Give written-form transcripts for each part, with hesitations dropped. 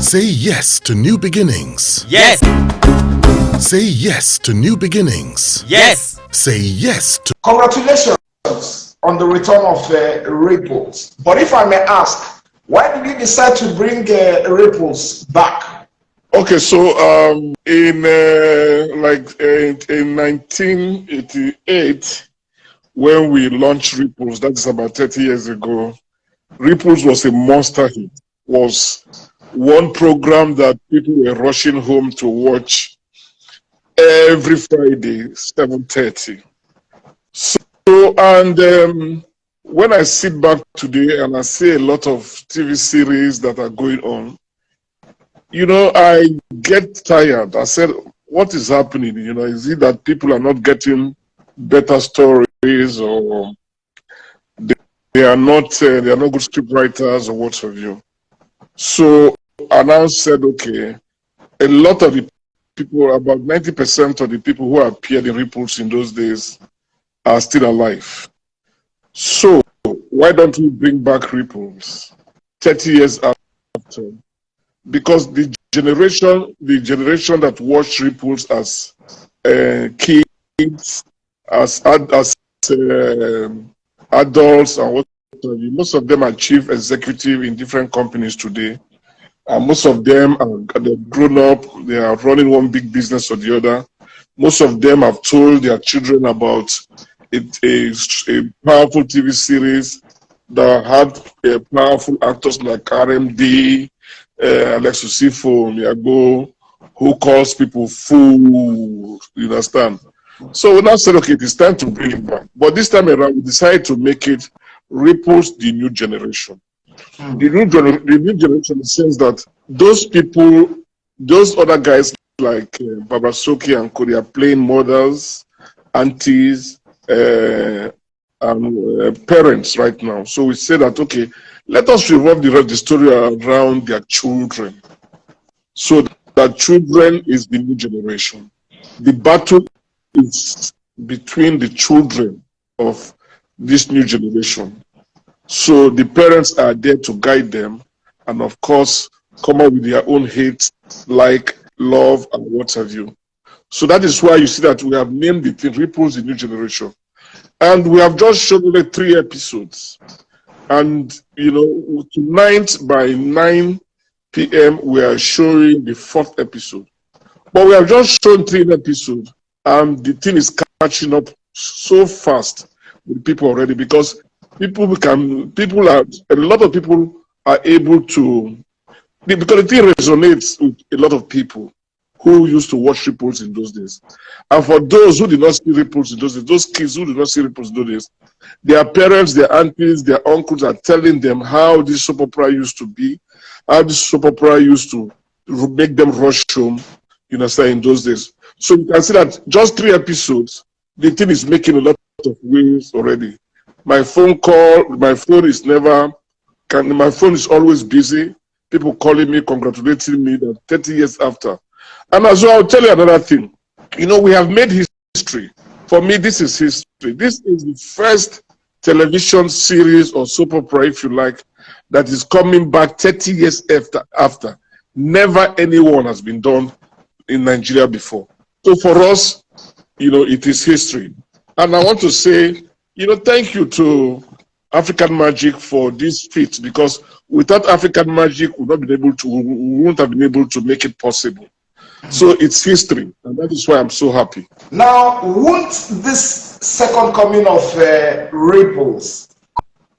Say yes to new beginnings. Yes. Say yes to new beginnings. Yes. Say yes to... Congratulations on the return of Ripples. But if I may ask, why did you decide to bring Ripples back? Okay, so in 1988, when we launched Ripples, that's about 30 years ago, Ripples was a monster hit. Was one program that people were rushing home to watch every Friday, 7:30. So, and when I sit back today and I see a lot of TV series that are going on, you know, I get tired. I said, what is happening? You know, is it that people are not getting better stories, or they are not good script writers, or what have you? So I now said, okay, a lot of the people, about 90% of the people who appeared in Ripples in those days are still alive. So why don't we bring back Ripples 30 years after? Because the generation that watched Ripples as kids, as adults, and what have you, most of them are chief executive in different companies today. And most of them they've grown up, they are running one big business or the other. Most of them have told their children about a powerful TV series that had powerful actors like RMD, Alexis Sifo, Miyago, who calls people fools, you understand? So we now said, okay, it is time to bring it back. But this time around, we decided to make it Ripples the new generation. The new generation in the sense that those people, those other guys like Babasoki and Kodi are playing mothers, aunties, and parents right now. So we say that, okay, let us revolve the story around their children. So that children is the new generation. The battle is between the children of this new generation. So the parents are there to guide them and, of course, come up with their own hate, like, love, and what have you. So that is why you see that we have named the thing Ripples the New Generation. And we have just shown only 3 episodes. And, you know, tonight by 9 p.m., we are showing the 4th episode. But we have just shown 3 episodes, and the thing is catching up so fast with people already, because a lot of people are able to, because the thing resonates with a lot of people who used to watch Ripples in those days. And for those who did not see Ripples in those days, those kids who did not see Ripples in those days, their parents, their aunties, their uncles are telling them how this soap opera used to be, how this soap opera used to make them rush home, you know, in those days. So you can see that just 3 episodes, the thing is making a lot of waves already. My phone is always busy. People calling me, congratulating me that 30 years after. And as well, I'll tell you another thing. You know, we have made history. For me, this is history. This is the first television series or soap opera, if you like, that is coming back 30 years after. Never anyone has been done in Nigeria before. So for us, you know, it is history. And I want to say, you know, thank you to African Magic for this feat, because without African Magic, we wouldn't have been able to make it possible. So it's history, and that is why I'm so happy. Now, won't this second coming of Ripples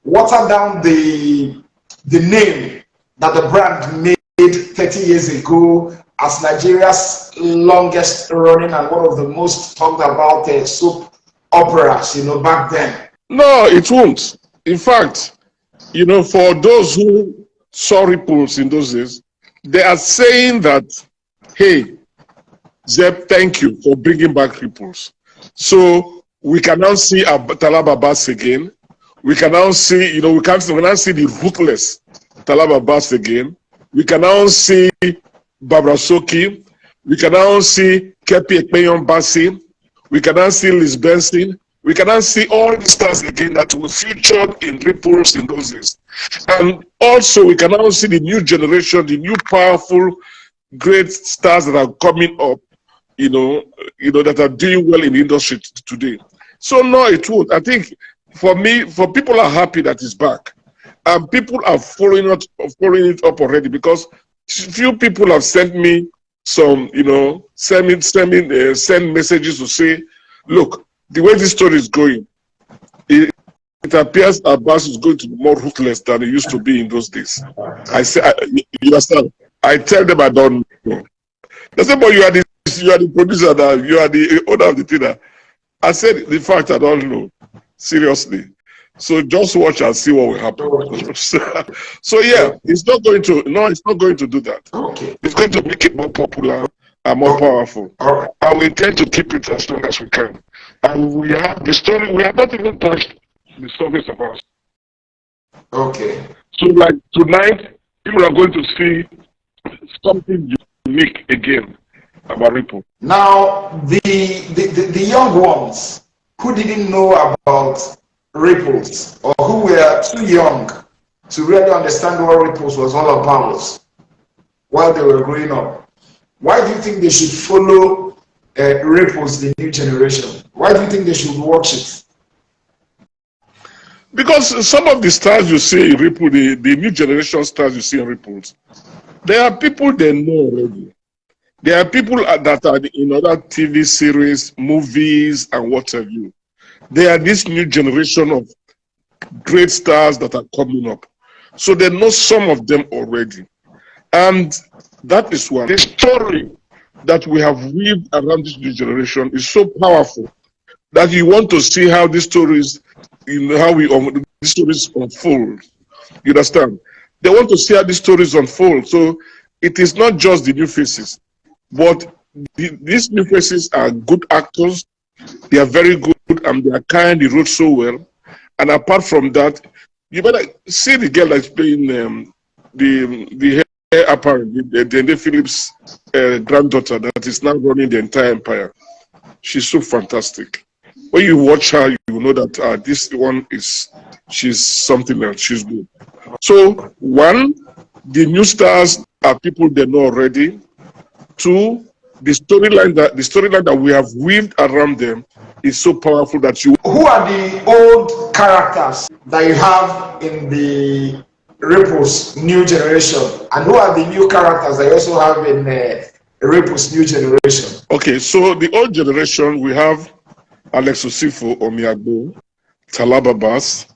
water down the name that the brand made 30 years ago as Nigeria's longest running and one of the most talked about soap operas, you know, back then? No, it won't. In fact, you know, for those who saw Ripples in those days, they are saying that, hey, Zeb, thank you for bringing back Ripples. So we can now see Talaba Bass again. We can now see, you know, we can now see the ruthless Talaba Bass again. We can now see Babrasoki. We can now see Kepi Ekpeyon Bassi. We can now see Liz Benson. We can now see all the stars again that were featured in Ripples in those days. And also, we can now see the new generation, the new powerful, great stars that are coming up, that are doing well in the industry today. So no, it won't. I think for me, for people are happy that it's back, and people are following it up already, because few people have sent me some, send messages to say, look, the way this story is going, it appears Abbas is going to be more ruthless than he used to be in those days. I say, you understand? I tell them I don't know. They say, but you are the producer, now. You are the owner of the theater. I said, the fact I don't know. Seriously. So just watch and see what will happen. So yeah, it's not going to do that. Okay. It's going to make it more popular and more powerful. And we intend to keep it as long as we can. And we have the story, we have not even touched the surface of us. Okay. So like tonight, people are going to see something unique again about Ripple. Now, the young ones who didn't know about Ripples, or who were too young to really understand what Ripples was all about while they were growing up, why do you think they should follow Ripples, the new generation? Why do you think they should watch it? Because some of the stars you see in Ripple, the new generation stars you see in Ripples, there are people they know already. There are people that are in other TV series, movies, and what have you. They are this new generation of great stars that are coming up. So they know some of them already. And that is why the story that we have weaved around this new generation is so powerful that you want to see how these stories, these stories unfold. You understand? They want to see how these stories unfold. So it is not just the new faces, but these new faces are good actors. They are very good, and they are kind. They wrote so well. And apart from that, you better see the girl that's playing the hair apparel, the Phillips' granddaughter that is now running the entire empire. She's so fantastic. When you watch her, you know that this one she's something else. She's good. So one, the new stars are people they know already. Two, the storyline that we have weaved around them is so powerful that you. Who are the old characters that you have in the Ripples new generation, and who are the new characters that you also have in Ripples new generation? Okay, so the old generation, we have Alex Osifo Omiagbo, Talaba Bass.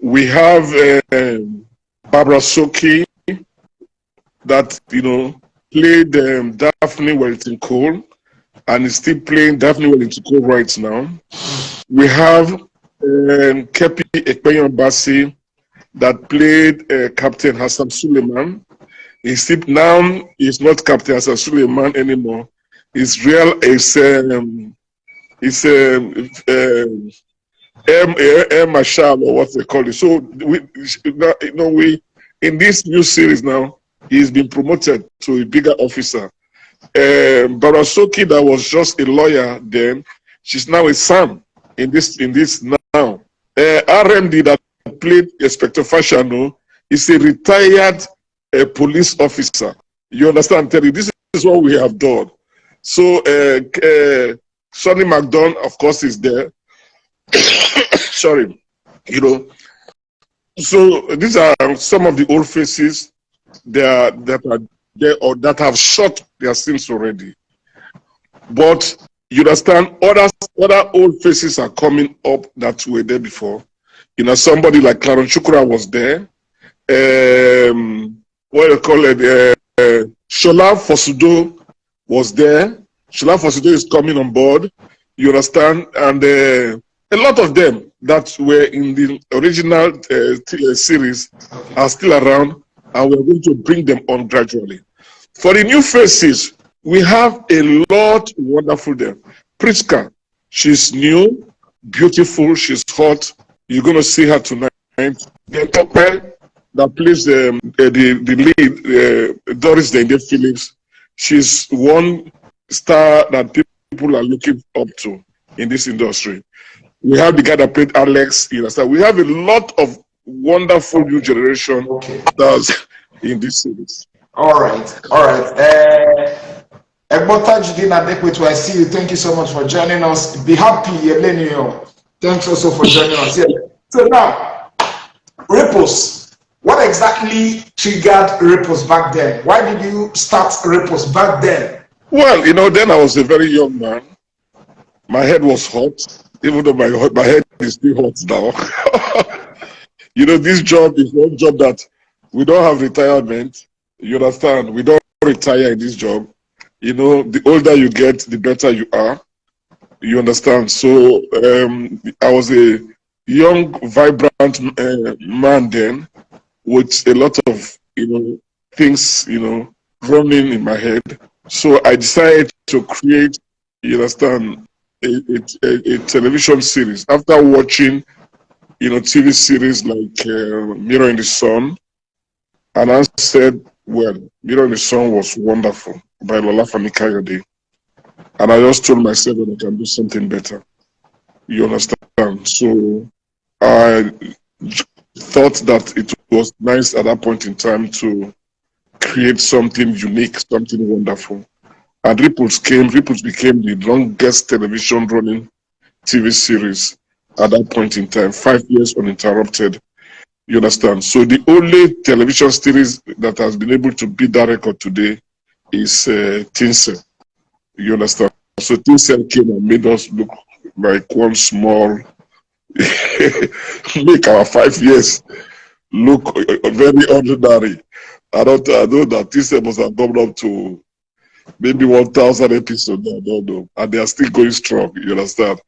We have Barbara Soki that played Daphne Wellington Cole and is still playing Daphne Wellington Cole right now. We have Kepi Ekpeyon Bassi that played Captain Hassan Suleiman. He's not Captain Hassan Suleiman anymore. His real Air Marshal, or what they call it. So we in this new series now, he's been promoted to a bigger officer. Barasoki, that was just a lawyer then, she's now a Sam in this now. RMD that played Inspector Fashano is a retired police officer. You understand, Terry? This is what we have done. So Sonny McDonald, of course, is there. Sorry, So these are some of the old faces that are there or that have shot their sins already. But you understand, other old faces are coming up that were there before. Somebody like Clarence Shukura was there. What do you call it? Shola Fosudo was there. Shola Fosudo is coming on board. You understand? And a lot of them that were in the original series are still around, and we're going to bring them on gradually. For the new faces, we have a lot wonderful there. Priska, she's new, beautiful, she's hot. You're going to see her tonight. The Topel that plays the lead, Doris Dende Phillips, she's one star that people are looking up to in this industry. We have the guy that played Alex. You understand? We have a lot of wonderful new generation stars in this series. All right. Egbota Judin Adekwetu, I see you. Thank you so much for joining us. Be happy, Elenio. Thanks also for joining us. Yeah. So now, Ripples. What exactly triggered Ripples back then? Why did you start Ripples back then? Well, then I was a very young man. My head was hot, even though my head is still hot now. This job is one job that we don't have retirement. You understand? We don't retire in this job. The older you get, the better you are. You understand? So I was a young, vibrant man then, with a lot of things running in my head. So I decided to create, you understand, a television series after watching TV series like Mirror in the Sun, and I said, well, Mirror in the Sun was wonderful by Lola Fanikayode, and I just told myself that I can do something better. You understand? So I thought that it was nice at that point in time to create something unique, something wonderful. And Ripples became the longest television running TV series at that point in time, 5 years uninterrupted. You understand? So the only television series that has been able to beat that record today is Tinsel. You understand? So Tinsel came and made us look like one small, make our 5 years look very ordinary. I know that Tinsel must have gone up to maybe 1,000 episodes. I don't know. And they are still going strong. You understand?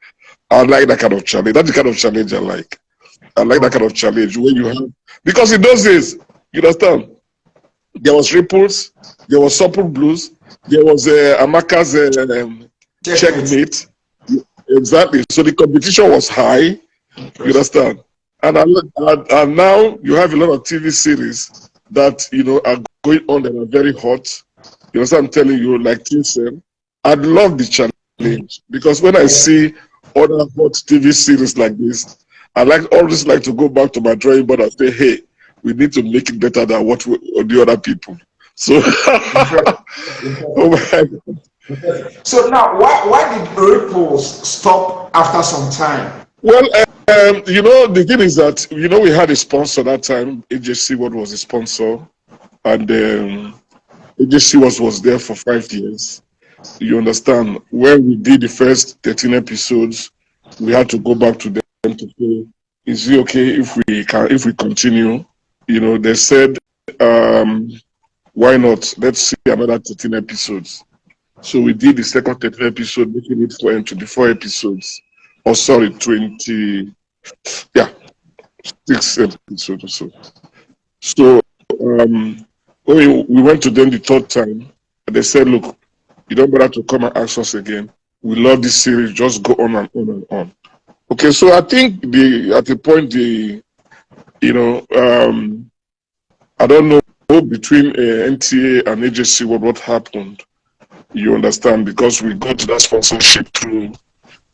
I like that kind of challenge. That's the kind of challenge I like. I like that kind of challenge where you have, because in those days, you understand, there was Ripples, there was Supple Blues, there was Amaka's Checkmate. Exactly. So the competition was high. You understand? And now you have a lot of TV series that are going on that are very hot. You understand? I'm telling you, like Tinsel. I'd love the challenge because when I see other hot TV series like this, I always like to go back to my drawing board and say, hey, we need to make it better than what the other people. So, oh my God. So now, why did Ripples stop after some time? Well, the thing is that, we had a sponsor that time. AJC World was a sponsor. And AJC was there for 5 years. You understand? When we did the first 13 episodes, we had to go back to them to say, is it okay if we continue? They said, why not? Let's see another 13 episodes. So we did the second 13 episode, making it 24 episodes. Oh, sorry, 6 episodes or so. So when we went to them the third time, they said, look, you don't bother to come and ask us again. We love this series, just go on and on and on. Okay, so I think at the point I don't know between NTA and AJC what happened. You understand, because we got that sponsorship through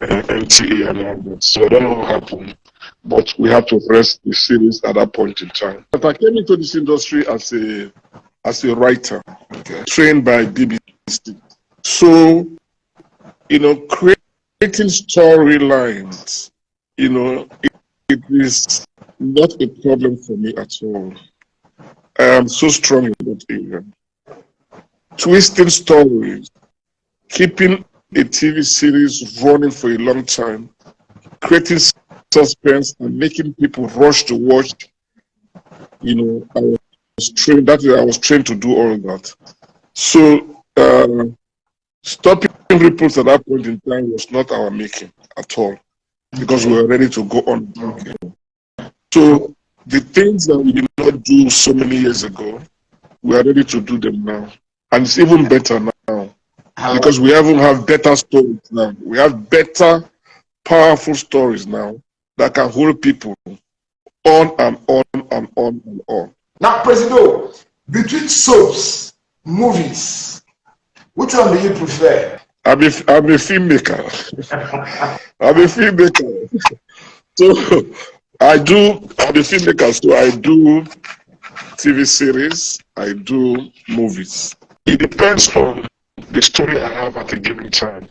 NTA and all that. So I don't know what happened, but we had to rest the series at that point in time. But I came into this industry as a writer, trained by BBC. So, creating storylines, it is not a problem for me at all. I am so strong in that area. Twisting stories, keeping a TV series running for a long time, creating suspense and making people rush to watch. I was trained to do all of that. So stopping Ripples at that point in time was not our making at all, because we were ready to go on. So the things that we did not do so many years ago, we are ready to do them now. And it's even better now, because we even have better stories now. We have better, powerful stories now that can hold people on and on and on and on. Now, Presido, between soaps, movies, which one do you prefer? I'm a filmmaker. I'm a filmmaker. So I do, I'm a filmmaker, so I do TV series, I do movies. It depends on the story I have at a given time.